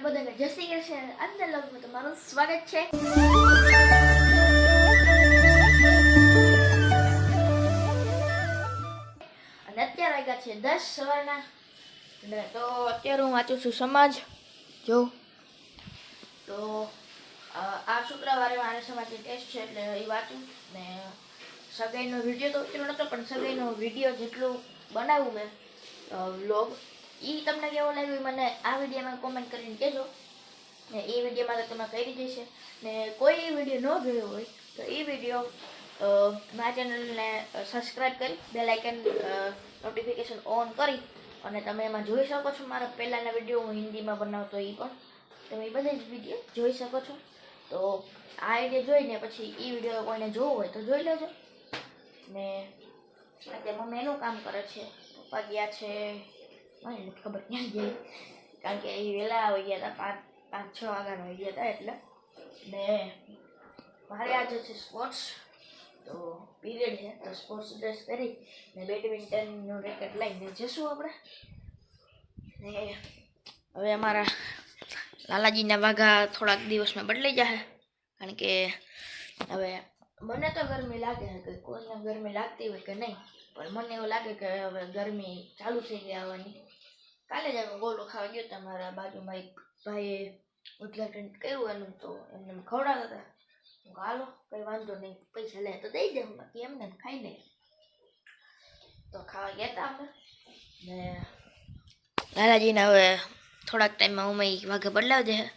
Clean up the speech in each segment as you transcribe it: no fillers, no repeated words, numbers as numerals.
બધાને જય શ્રી કૃષ્ણ. આજના વ્લોગમાં તમારું સ્વાગત છે. અને અત્યારે વાગ્યા છે 10 સવારના. ને તો અત્યારે હું વાંચું છું સમાજ. જો તો આ શુક્રવારે મારે સમાજની ટેસ્ટ છે એટલે એ વાંચું. ને સગાઈનો વિડીયો તો ઉતર્યો નહોતો, પણ સગાઈનો વિડીયો જેટલું બનાવ્યું મેં વ્લોગ, એ તમને કેવો લાગ્યું મને આ વિડીયોમાં કોમેન્ટ કરીને કહેજો. ને એ વિડીયોમાં તો તમે કરી દેશે. ને કોઈ એ વિડીયો ન જોયો હોય તો એ વિડીયો મારા ચેનલને સબસ્ક્રાઈબ કરી બેલ આઇકન નોટિફિકેશન ઓન કરી અને તમે એમાં જોઈ શકો છો. મારા પહેલાંના વિડીયો હું હિન્દીમાં બનાવતો એ પણ તમે એ બધા જ વિડીયો જોઈ શકો છો. તો આ વિડીયો જોઈને પછી એ વિડીયો કોઈને જોવો હોય તો જોઈ લેજો. ને અત્યારે મમ્મી એનું કામ કરે છે, પપ્પા ગયા છે મને નથી ખબર ક્યાં ગઈ, કારણ કે એ વહેલા આવી ગયા હતા, 5-6 વાગ્યાનો આવી ગયા હતા એટલે. ને મારે આજે છે સ્પોર્ટ્સ, તો પીરિયડ છે તો સ્પોર્ટ્સ ડ્રેસ પહેરી ને બેડમિન્ટનનું રેકેટ લઈને જઈશું આપણે. ને હવે અમારા લાલાજીના વાઘા થોડાક દિવસમાં બદલાઈ જશે, કારણ કે હવે મને તો ગરમી લાગે છે, કે કોઈને ગરમી લાગતી હોય કે નહીં, પણ મને એવું લાગે કે હવે ગરમી ચાલુ થઈ ગઈ આવવાની. કાલે જ અમે ગોળો ખાવા ગયો હતા, મારા બાજુમાં એક ભાઈએ ઉદઘાટન કર્યું એનું, તો એમને ખવડાવતા હતા. હું હાલો કંઈ વાંધો નહીં, પૈસા લે તો દઈ દે, બાકી એમને ખાઈ લે. તો ખાવા ગયા હતા અમે. ને લાલાજીને હવે થોડાક ટાઈમમાં ઉમય વાઘે બદલાવી દે.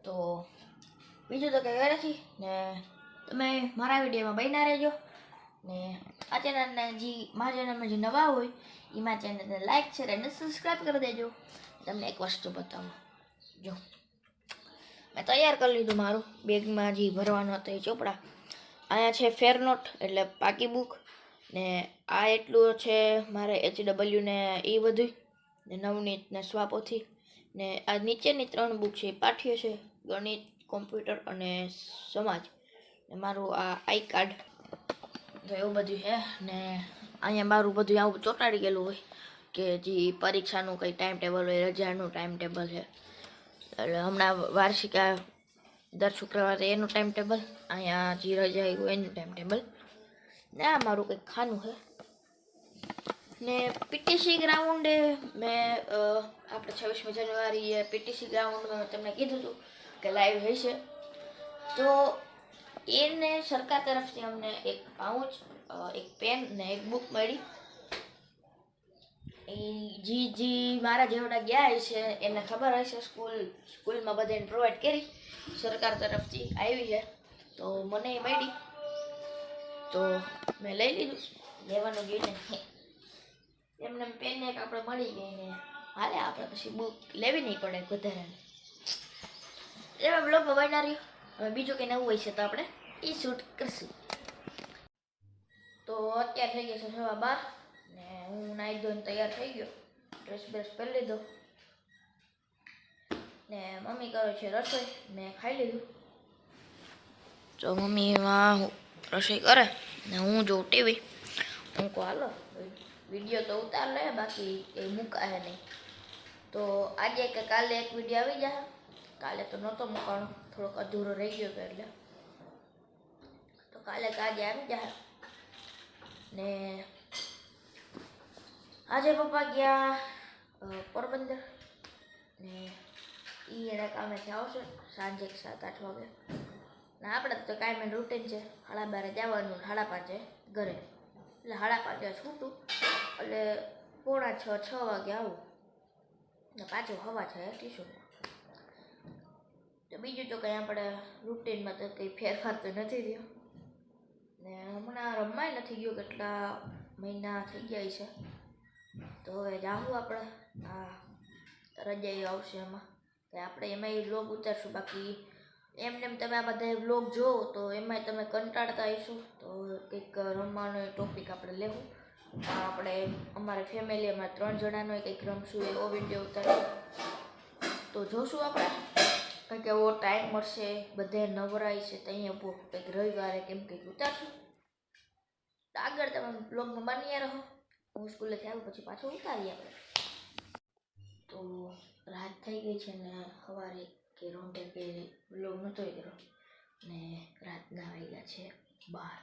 તો બીજું તો કંઈ નથી. ને તમે મારા વિડીયોમાં બન્યા રહેજો. ને આ ચેનલને મારા ચેનલમાં જે નવા હોય એ મારા ચેનલને લાઈક શેર અને સબસ્ક્રાઈબ કરી દેજો. તમને એક વસ્તુ બતાવું, જો મેં તૈયાર કરી લીધું મારું બેગમાં જે ભરવાનું હતું એ ચોપડા. અહીંયા છે ફેરનોટ એટલે પાકી બુક, ને આ એટલું છે મારે HW ને એ બધું, ને નવનીત ને સ્વાપોથી. ને આ નીચેની 3 બુક છે એ પાઠ્ય છે, ગણિત, કોમ્પ્યુટર અને સમાજ. ને મારું આ આઈ કાર્ડ, તો એવું બધું છે. ને અહીંયા મારું બધું આવું ચોંટાડી ગયેલું હોય કે જે પરીક્ષાનું કંઈ ટાઈમ ટેબલ હોય, રજાનું ટાઈમ ટેબલ છે. એટલે હમણાં વાર્ષિકા દર શુક્રવારે એનું ટાઈમ ટેબલ, અહીંયા જે રજા હોય એનું ટાઈમ ટેબલ. ને આ મારું કંઈક ખાનું છે. ને પીટીસી ગ્રાઉન્ડે મેં આપણે 26મી જાન્યુઆરીએ પીટીસી ગ્રાઉન્ડમાં તમને કીધું હતું કે લાઈવ હશે, તો એને સરકાર તરફથી અમને એક પાઉચ, એક પેન ને એક બુક મળી. એ જી મારા જેવડા ગયા છે એને ખબર હશે, સ્કૂલમાં બધાને પ્રોવાઈડ કરી, સરકાર તરફથી આવી છે, તો મને એ મળી તો મેં લઈ લીધું. લેવાનું જોઈને એમને પેન એક આપણે મળી ગઈ ને હાલે આપણે પછી બુક લેવી નહીં પડે વધારે. એમાં બ્લોગમાં બના રહ્યું. હવે બીજું કંઈ નવું હોય છે તો આપણે એ શૂટ કરશું. તો અત્યારે થઈ ગયા છે 12:15 ને હું નાહી ધોઈને તૈયાર થઈ ગયો, ડ્રેસ બ્રેસ પહેરી લીધો. ને મમ્મી કરે છે રસોઈ, મેં ખાઈ લીધું. તો મમ્મીમાં રસોઈ કરે ને હું જોઉં ટીવી. હું કહું હાલો વિડીયો તો ઉતાર લે, બાકી એ મૂકાય નહીં. તો આજે કે કાલે એક વિડીયો આવી જાય. કાલે તો નહોતો મૂકવાનો, થોડોક અધૂરો રહી ગયો હતો એટલે, તો કાલે કે આજે આવી જાય. ને આજે પપ્પા ગયા પોરબંદર, ને એના કામેથી આવશે સાંજે 7-8 વાગે. ને આપણે તો કાંઈ રૂટીન છે, 12:30 જવાનું, 5:30 ઘરે, એટલે 5:30 છૂટું, એટલે 5:45-6 વાગે આવું ને પાછું 6:30 ટ્યુશન. તો બીજું તો કંઈ આપણે રૂટીનમાં તો કંઈ ફેરફાર તો નથી થયો. ને હમણાં રમવાય નથી ગયો, કેટલા મહિના થઈ ગયા છે. તો હવે જાવું આપણે, આ રજાઈ આવશે એમાં કે આપણે એમાંય વ્લોગ ઉતારશું. બાકી એમને તમે આ બધા વ્લોગ જોવો તો એમાંય તમે કંટાળતા આવીશું. તો કંઈક રમવાનો ટોપિક આપણે લેવું. આપણે અમારે ફેમિલીમાં 3 જણાનો કંઈક રમશું એવો વિડીયો ઉતારશું, તો જોશું આપણે. કંઈક એવો ટાઈમ મળશે, બધે નવરાય છે તો અહીંયા કંઈક રવિવારે કેમ કંઈક ઉતારશું. તો આગળ તમે બ્લોગમાં બન્યા રહો. હું સ્કૂલેથી આવું પછી પાછું ઉતારીએ આપણે. તો રાત થઈ ગઈ છે ને સવારે કે રોંઢે કે વ્લોગ નહોતો કર્યો ને રાતના વાગ્યા છે 12.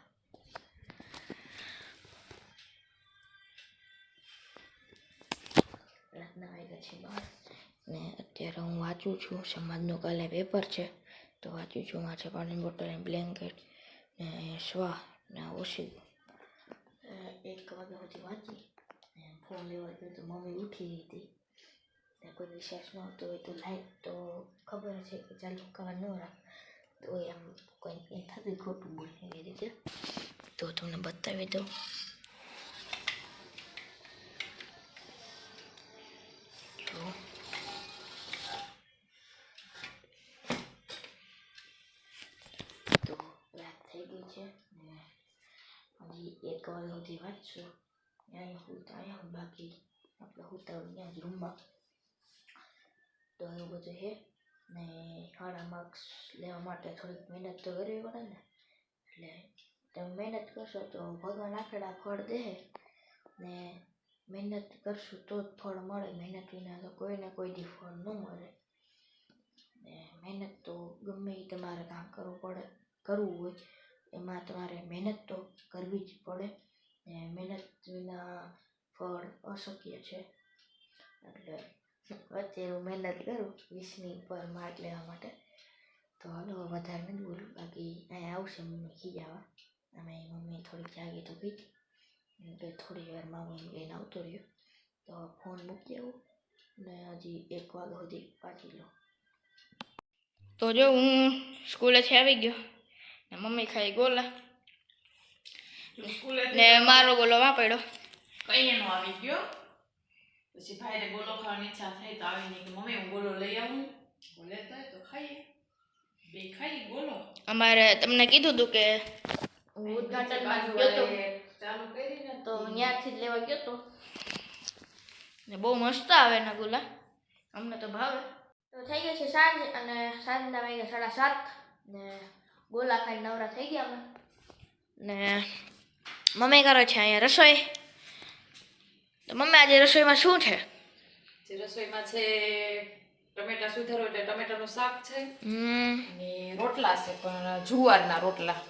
રાતના વાગ્યા છે 12 ને અત્યારે હું વાંચું છું. સમાજનું કાલે પેપર છે તો વાંચું છું. માં છે પાણીની બોટલ ને બ્લેન્કેટ ને સ્વા ને ઓછી 1 વાગ્યા સુધી વાંચી ને ફોન લેવા ગયો તો મમ્મી ઉઠી ગઈ હતી. કોઈ રિસર્ચમાં આવતો હોય તો લાઈટ તો ખબર છે કે ચાલુ કરવા ન રાખ તો એમ કોઈ એ થતું ખોટું બોલે એવી રીતે. તો તમને બતાવી દઉં. તો રાત થઈ ગઈ છે ને હજી 1 વાગ્યા સુધી વાંચશું. અહીંયા બાકી આપણે હોતા ત્યાં જ રૂમમાં. તો એવું બધું છે ને સારા માર્ક્સ લેવા માટે થોડીક મહેનત તો કરવી પડે ને. એટલે તમે મહેનત કરશો તો ભગવાન આખડા ફળ દે ને મહેનત કરશું તો જ ફળ મળે. મહેનત વિના તો કોઈને કોઈ દી ફળ ન મળે. ને મહેનત તો ગમે એ તમારે કામ કરવું હોય એમાં તમારે મહેનત તો કરવી જ પડે ને મહેનત વિના ફળ અશક્ય છે. એટલે અત્યારે હું મહેનત કરું 20ની ઉપર માર્ક લેવા માટે. તો હાલો વધારે નથી બોલું. બાકી અહીંયા આવશે મમ્મી ખીજાવા. અમે મમ્મી થોડીક જાગી તો ગઈ કે થોડી વારમાં હું લઈને આવતો રહ્યો. તો ફોન મૂકી આવું ને હજી 1 વાગ્યા સુધી વાંચી લો. તો જો હું સ્કૂલેથી આવી ગયો ને મમ્મી ખાઈ ગોલા ને મારો ગોલો વાં પડ્યો. કઈ એનો આવી ગયો પછી ભાઈને ગોલો ખાવાની ઈચ્છા થઈ તો આવીને કે મમ્મી હું ગોલો લઈ આવું. બોલે તો ખાઈએ બે ખાઈ ગોલો. અમારે તમને કીધું હતું કે હું ઉદઘાટનમાં ગયો તો ચાલુ કરીને તો ત્યાંથી જ લેવા ગયો તો ને બહુ મસ્ત આવે એના ગોલા. અમને તો ભાવે. તો થઈ ગઈ છે સાંજ અને સાંજના વાગ્યા 7:30 ને ગોલા ખાઈને નવરા થઈ ગયા અમે. ને મમ્મી કરે છે અહીંયા રસોઈ. તો મમ્મી આજે રસોઈમાં શું છે? જે રસોઈમાં છે ટમેટા સુધારો એટલે ટમેટાનું શાક છે અને રોટલા છે પણ જુવારના રોટલા.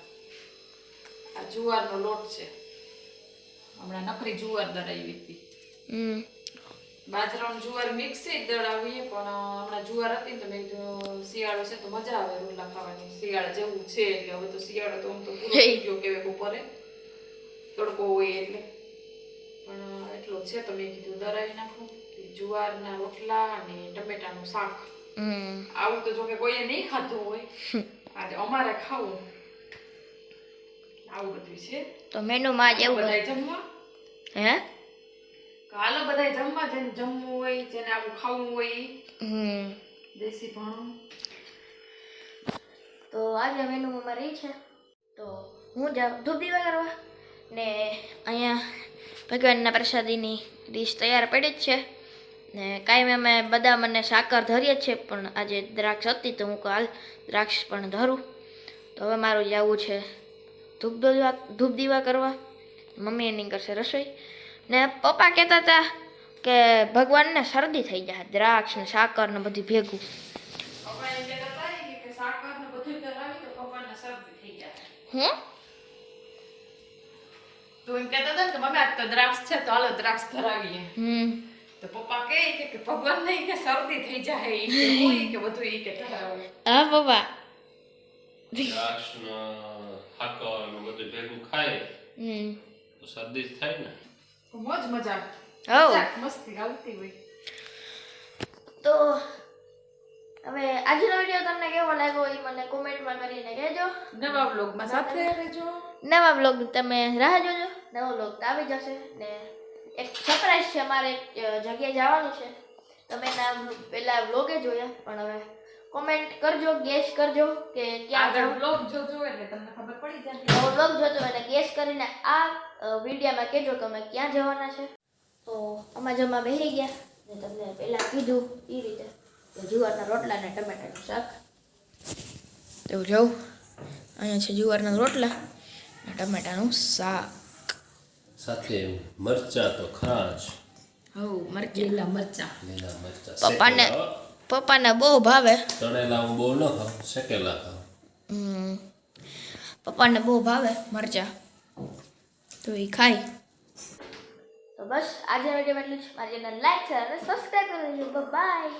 આ જુવારનો લોટ છે. હમણાં નકરી જુવાર દળાવી હતી. બાજરાનું જુવાર મિક્સ જ દળાવીએ પણ હમણાં જુવાર હતી ને તો મેં કીધું શિયાળો છે તો મજા આવે રોટલા ખાવાની. શિયાળા જેવું છે એટલે હવે તો શિયાળો તો આમ તો પૂરો થઈ ગયો કે બપોરે તડકો હોય એટલે પણ એટલો છે તો મેં કીધું દળાવી નાખું. જુવારના રોટલા અને ટમેટાનું શાક. આવું તો જોકે કોઈએ નહીં ખાધું હોય આજે અમારે ખાવું. આવું બધું છે. તો મેનુમાં જ એવું બધા જમવા હે હાલો બધા જમવા જેને જમવું હોય જેને આવું ખાવું હોય દેશી ભાણું. તો આજે મેનુમાં મારે છે તો હું જાઉં ધૂપ દીવા કરવા ને અહીંયા ભગવાનના પ્રસાદીની ડીશ તૈયાર પડી જ છે ને કાંઈ અમે બદામ અને સાકર ધરીએ જ છે પણ આજે દ્રાક્ષ હતી તો હું કાલ દ્રાક્ષ પણ ધરું. તો હવે મારું જવું છે ધૂપ દીવા કરવા. મમ્મી એની કરશે રસોઈ ને પપ્પા કહેતા હતા કે ભગવાનને શરદી થઈ જાય દ્રાક્ષ ને સાકર ને બધું ભેગું. હું તો એમ કહેતા હતા કે મમ્મી આજ તો દ્રાક્ષ છે તો હાલો દ્રાક્ષ ધરાવીએ. તો પપ્પા કહે કે ભગવાન નહીં કે શરદી થઈ જાય ઈ કે હોય કે બધું ઈ કે ધરાવે. હા પપ્પા દ્રાક્ષ સાકર ને બધું ભેગું ખાય તો શરદી જ થાય ને. મોજ મજા હો મસ્તી આવતી હોય. તો હવે આજનો વિડીયો તમને કેવો લાગ્યો એ મને કોમેન્ટમાં કરીને કહેજો. નવા બ્લોગમાં સાથે રહેજો. નવા બ્લોગ તમે રાહ જોજો. નવો બ્લોગ તો આવી જશે ને એક સરપ્રાઈઝ છે. અમારે એક જગ્યાએ જવાનું છે. તમે એના પહેલા બ્લોગે જોયા પણ હવે કોમેન્ટ કરજો ગેસ કરજો કે ક્યાં આગળ બ્લોગ જોજો એટલે તમને ખબર પડી જાય. નવો બ્લોગ જોજો અને ગેસ કરીને આ વિડીયોમાં કહેજો કે અમે ક્યાં જવાના છે. તો અમે જમવા બેસી ગયા ને તમને પહેલાં કીધું એ રીતે જુવારના રોટલા ને ટમેટાનું શાક. તો જવું અહીંયા છે જુવારના રોટલા ને ટમેટાનું શાક. સાથે મરચા તો ખરા જ. હવ મરચા લીલા મરચા લીલા મરચા પપ્પાને શેકેલા, હો. પપ્પાને બહુ ભાવે. તળેલા હું બહુ ન ખાઉં, શેકેલા ખાઉં. પપ્પાને બહુ ભાવે મરચા, તો એ ખાય. તો બસ આજે વિડીયો એટલું જ. મારી ચેનલ લાઈક શેર અને સબસ્ક્રાઈબ કરી લેજો. બાય.